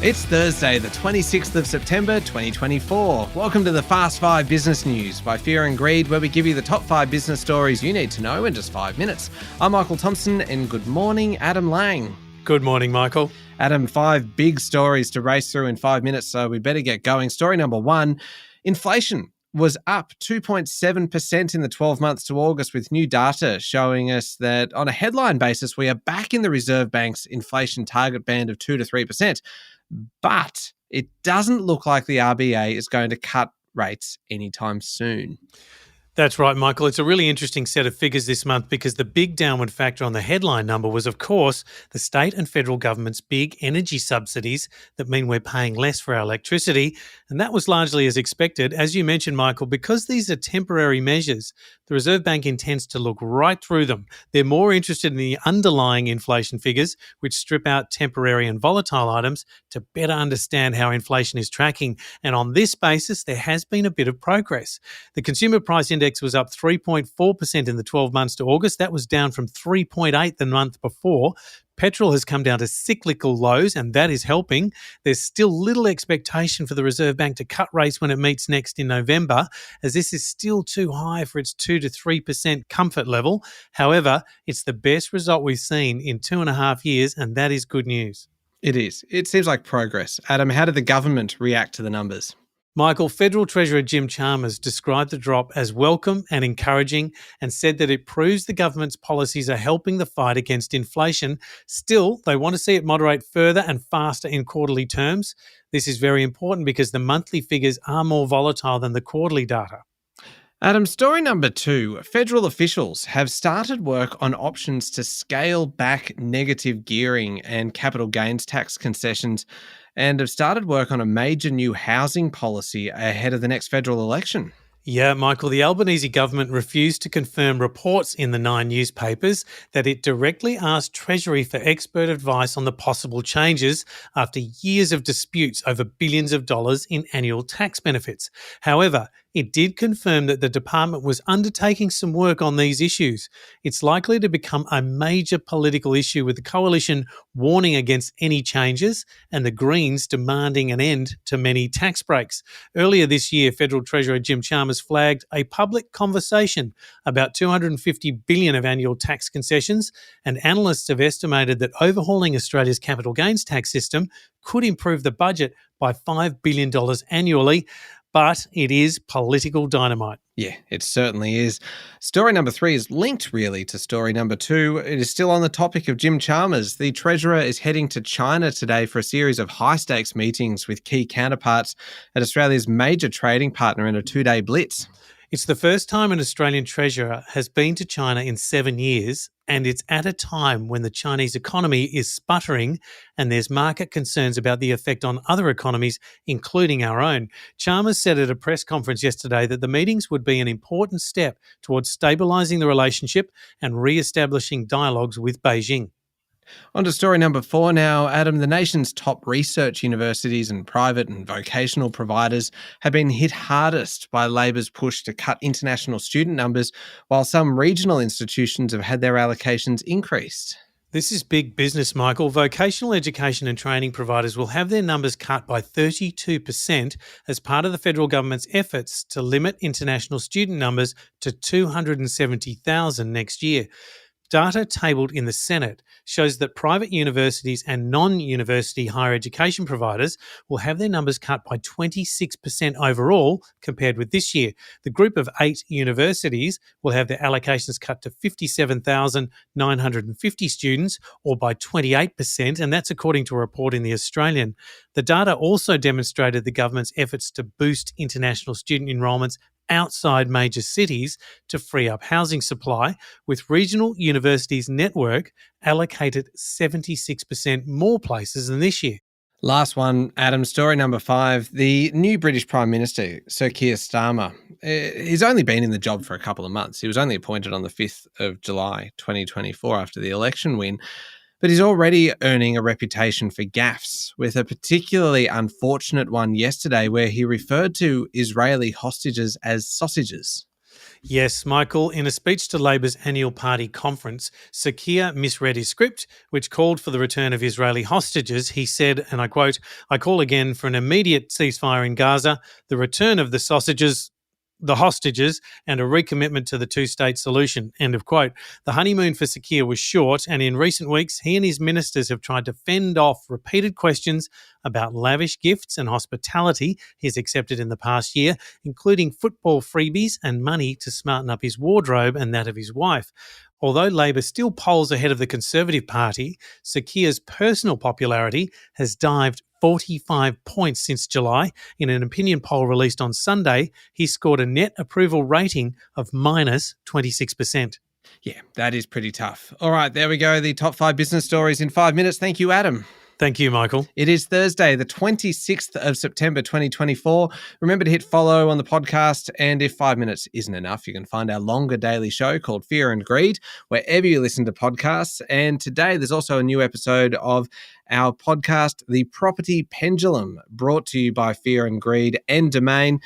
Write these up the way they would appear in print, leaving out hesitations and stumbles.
It's Thursday, the 26th of September, 2024. Welcome to the Fast 5 Business News by Fear and Greed, where we give you the top 5 business stories you need to know in just 5 minutes. I'm Michael Thompson, and good morning, Adam Lang. Good morning, Michael. Adam, 5 big stories to race through in 5 minutes, so we better get going. Story number 1, inflation was up 2.7% in the 12 months to August, with new data showing us that on a headline basis, we are back in the Reserve Bank's inflation target band of 2 to 3%. But it doesn't look like the RBA is going to cut rates anytime soon. That's right, Michael. It's a really interesting set of figures this month because the big downward factor on the headline number was, of course, the state and federal government's big energy subsidies that mean we're paying less for our electricity. And that was largely as expected. As you mentioned, Michael, because these are temporary measures, the Reserve Bank intends to look right through them. They're more interested in the underlying inflation figures, which strip out temporary and volatile items to better understand how inflation is tracking. And on this basis, there has been a bit of progress. The Consumer Price Index was up 3.4% in the 12 months to August. That was down from 3.8 the month before. Petrol has come down to cyclical lows, and that is helping. There's still little expectation for the Reserve Bank to cut rates when it meets next in November, as this is still too high for its 2 to 3% comfort level. However, it's the best result we've seen in 2.5 years, and that is good news. It is. It seems like progress. Adam, how did the government react to the numbers? Michael, Federal Treasurer Jim Chalmers described the drop as welcome and encouraging and said that it proves the government's policies are helping the fight against inflation. Still, they want to see it moderate further and faster in quarterly terms. This is very important because the monthly figures are more volatile than the quarterly data. Adam, story number 2. Federal officials have started work on options to scale back negative gearing and capital gains tax concessions, and have started work on a major new housing policy ahead of the next federal election. Yeah, Michael, the Albanese government refused to confirm reports in the 9 newspapers that it directly asked Treasury for expert advice on the possible changes after years of disputes over billions of dollars in annual tax benefits. However, it did confirm that the department was undertaking some work on these issues. It's likely to become a major political issue, with the coalition warning against any changes and the Greens demanding an end to many tax breaks. Earlier this year, Federal Treasurer Jim Chalmers flagged a public conversation about $250 billion of annual tax concessions, and analysts have estimated that overhauling Australia's capital gains tax system could improve the budget by $5 billion annually. But it is political dynamite. Yeah, it certainly is. Story number 3 is linked really to story number 2. It is still on the topic of Jim Chalmers. The Treasurer is heading to China today for a series of high-stakes meetings with key counterparts at Australia's major trading partner in a 2-day blitz. It's the first time an Australian Treasurer has been to China in 7 years, and it's at a time when the Chinese economy is sputtering and there's market concerns about the effect on other economies, including our own. Chalmers said at a press conference yesterday that the meetings would be an important step towards stabilising the relationship and re-establishing dialogues with Beijing. On to story number 4 now. Adam, the nation's top research universities and private and vocational providers have been hit hardest by Labor's push to cut international student numbers, while some regional institutions have had their allocations increased. This is big business, Michael. Vocational education and training providers will have their numbers cut by 32% as part of the federal government's efforts to limit international student numbers to 270,000 next year. Data tabled in the Senate shows that private universities and non-university higher education providers will have their numbers cut by 26% overall compared with this year. The group of 8 universities will have their allocations cut to 57,950 students, or by 28%, and that's according to a report in The Australian. The data also demonstrated the government's efforts to boost international student enrolments outside major cities to free up housing supply, with regional universities network allocated 76% more places than this year. Last one, Adam, story number 5. The new British Prime Minister, Sir Keir Starmer, he's only been in the job for a couple of months. He was only appointed on the 5th of July, 2024, after the election win. But he's already earning a reputation for gaffes, with a particularly unfortunate one yesterday where he referred to Israeli hostages as sausages. Yes, Michael. In a speech to Labor's annual party conference, Sakir misread his script, which called for the return of Israeli hostages. He said, and I quote, "I call again for an immediate ceasefire in Gaza, the return of the hostages, and a recommitment to the two-state solution," end of quote. The honeymoon for Sakir was short, and in recent weeks, he and his ministers have tried to fend off repeated questions about lavish gifts and hospitality he's accepted in the past year, including football freebies and money to smarten up his wardrobe and that of his wife. Although Labor still polls ahead of the Conservative Party, Sakir's personal popularity has dived 45 points since July. In an opinion poll released on Sunday, he scored a net approval rating of minus 26%. Yeah, that is pretty tough. All right, there we go. The top 5 business stories in 5 minutes. Thank you, Adam. Thank you, Michael. It is Thursday, the 26th of September, 2024. Remember to hit follow on the podcast. And if 5 minutes isn't enough, you can find our longer daily show called Fear and Greed, wherever you listen to podcasts. And today there's also a new episode of our podcast, The Property Pendulum, brought to you by Fear and Greed and Domain.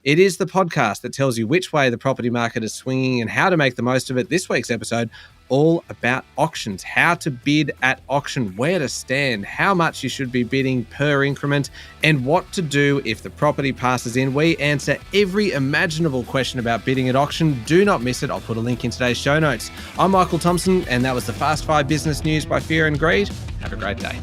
It is the podcast that tells you which way the property market is swinging and how to make the most of it. This week's episode, all about auctions, how to bid at auction, where to stand, how much you should be bidding per increment, and what to do if the property passes in. We answer every imaginable question about bidding at auction. Do not miss it. I'll put a link in today's show notes. I'm Michael Thompson, and that was the Fast 5 Business News by Fear and Greed. Have a great day.